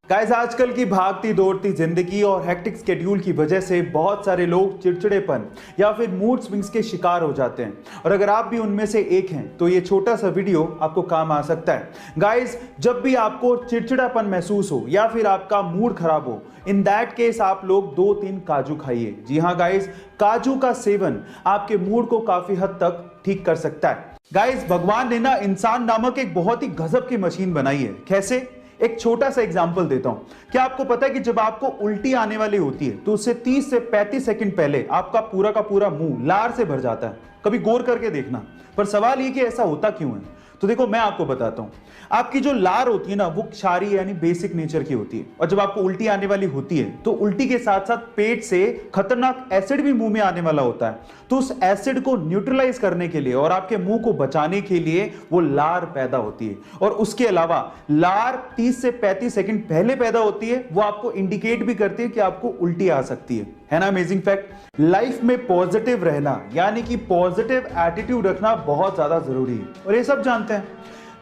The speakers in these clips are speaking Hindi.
गाइस, आजकल की भागती दौड़ती जिंदगी और हेक्टिक स्केड्यूल की वजह से बहुत सारे लोग चिड़चिड़ेपन या फिर मूड स्विंग्स के शिकार हो जाते हैं। और अगर आप भी उनमें से एक हैं तो ये छोटा सा वीडियो आपको काम आ सकता है। गाइस, जब भी आपको चिड़चिड़ापन महसूस हो या फिर आपका मूड खराब हो, इन दैट केस आप लोग 2-3 काजू खाइए। जी हाँ गाइस, काजू का सेवन आपके मूड को काफी हद तक ठीक कर सकता है। गाइस, भगवान ने ना इंसान नामक एक बहुत ही गजब की मशीन बनाई है। कैसे? एक छोटा सा एग्जांपल देता हूं। क्या आपको पता है कि जब आपको उल्टी आने वाली होती है तो उससे 30 से 35 सेकंड पहले आपका पूरा का पूरा मुंह लार से भर जाता है। कभी गौर करके देखना। पर सवाल ये कि ऐसा होता क्यों है? तो देखो, मैं आपको बताता हूं। आपकी जो लार होती है ना, वो क्षारीय यानी बेसिक नेचर की होती है। और जब आपको उल्टी आने वाली होती है तो उल्टी के साथ साथ पेट से खतरनाक एसिड भी मुंह में आने वाला होता है। तो उस एसिड को न्यूट्रलाइज करने के लिए और आपके मुंह को बचाने के लिए वो लार पैदा होती है। और उसके अलावा लार 30 से 35 सेकंड पहले पैदा होती है। वो आपको इंडिकेट भी करती है कि आपको उल्टी आ सकती है ना? Amazing fact. लाइफ में पॉजिटिव रहना यानी कि पॉजिटिव एटीट्यूड रखना बहुत ज्यादा जरूरी है और ये सब जानते हैं।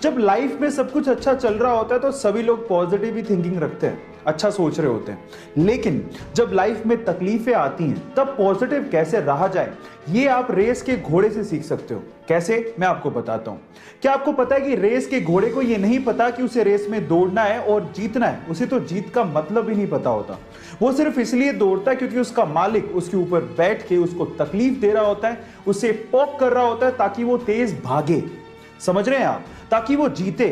जब लाइफ में सब कुछ अच्छा चल रहा होता है तो सभी लोग पॉजिटिव ही थिंकिंग रखते हैं, अच्छा सोच रहे होते हैं। लेकिन जब लाइफ में तकलीफें आती हैं तब पॉजिटिव कैसे रहा जाए, ये आप रेस के घोड़े से सीख सकते हो। कैसे? मैं आपको बताता हूं। क्या आपको पता है कि रेस के घोड़े को ये नहीं पता कि उसे रेस में दौड़ना है और जीतना है? उसे तो जीत का मतलब ही नहीं पता होता। वो सिर्फ इसलिए दौड़ता है क्योंकि उसका मालिक उसके ऊपर बैठ के उसको तकलीफ दे रहा होता है, उसे पोक कर रहा होता है ताकि वो तेज भागे। समझ रहे हैं आप? ताकि वो जीते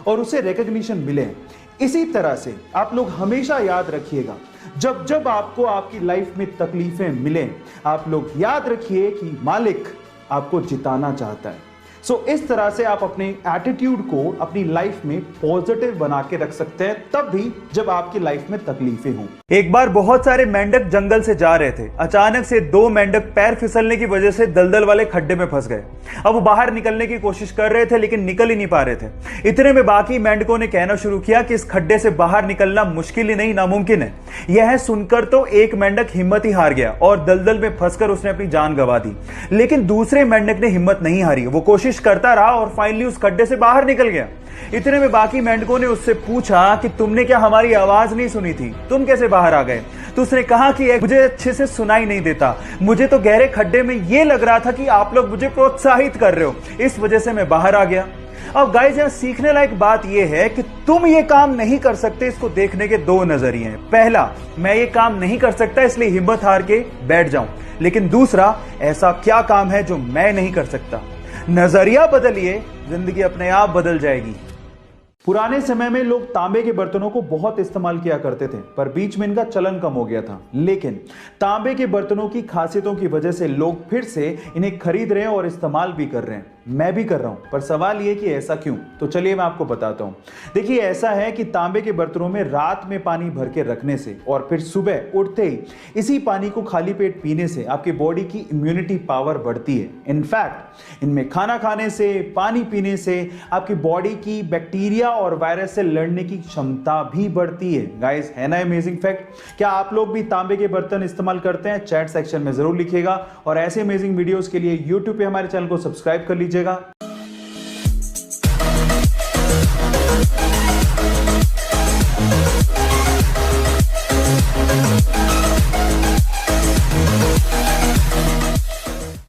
और उसे रिकॉग्निशन मिले। इसी तरह से आप लोग हमेशा याद रखिएगा, जब जब आपको आपकी लाइफ में तकलीफें मिलें, आप लोग याद रखिए कि मालिक आपको जिताना चाहता है। इस तरह से आप अपने एटीट्यूड को अपनी लाइफ में पॉजिटिव बना के रख सकते हैं, तब भी जब आपकी लाइफ में तकलीफें हों। एक बार बहुत सारे मेंढक जंगल से जा रहे थे। अचानक से 2 मेंढक पैर फिसलने की वजह से दलदल वाले खड्डे में फंस गए। अब वो बाहर निकलने की कोशिश कर रहे थे लेकिन निकल ही नहीं पा रहे थे। इतने में बाकी मेंढकों ने कहना शुरू किया कि इस खड्डे से बाहर निकलना मुश्किल ही नहीं, नामुमकिन है। यह सुनकर तो एक मेंढक हिम्मत ही हार गया और दलदल में फंसकर उसने अपनी जान गंवा दी। लेकिन दूसरे मेंढक ने हिम्मत नहीं हारी, वो कोशिश करता रहा और फाइनली उस खड्डे से बाहर निकल गया। इतने में बाकी मेंढकों ने उससे पूछा कि तुमने क्या हमारी आवाज नहीं सुनी थी? तुम कैसे बाहर आ गए? तो उसने कहा कि मुझे अच्छे से सुनाई नहीं देता, मुझे तो गहरे खड्डे में यह लग रहा था कि आप लोग मुझे प्रोत्साहित कर रहे हो, इस वजह से मैं बाहर आ गया। अब गाइस, यहां सीखने लायक बात यह है कि तुम ये काम नहीं कर सकते, इसको देखने के 2 नजरिए हैं। पहला, मैं ये काम नहीं कर सकता इसलिए हिम्मत हार के बैठ जाऊं। लेकिन दूसरा, ऐसा क्या काम है जो मैं नहीं कर सकता? नजरिया बदलिए, जिंदगी अपने आप बदल जाएगी। पुराने समय में लोग तांबे के बर्तनों को बहुत इस्तेमाल किया करते थे, पर बीच में इनका चलन कम हो गया था। लेकिन तांबे के बर्तनों की खासियतों की वजह से लोग फिर से इन्हें खरीद रहे हैं और इस्तेमाल भी कर रहे हैं। मैं भी कर रहा हूं, पर सवाल यह कि ऐसा क्यों? तो चलिए मैं आपको बताता हूं। देखिए, ऐसा है कि तांबे के बर्तनों में रात में पानी भर के रखने से और फिर सुबह उठते ही इसी पानी को खाली पेट पीने से आपकी बॉडी की इम्यूनिटी पावर बढ़ती है। इनफैक्ट इनमें खाना खाने से, पानी पीने से आपकी बॉडी की बैक्टीरिया और वायरस से लड़ने की क्षमता भी बढ़ती है। गाइस, है ना अमेजिंग फैक्ट? क्या आप लोग भी तांबे के बर्तन इस्तेमाल करते हैं? चैट सेक्शन में जरूर लिखिएगा और ऐसे अमेजिंग वीडियोस के लिए यूट्यूब पे हमारे चैनल को सब्सक्राइब कर लीजिएगा।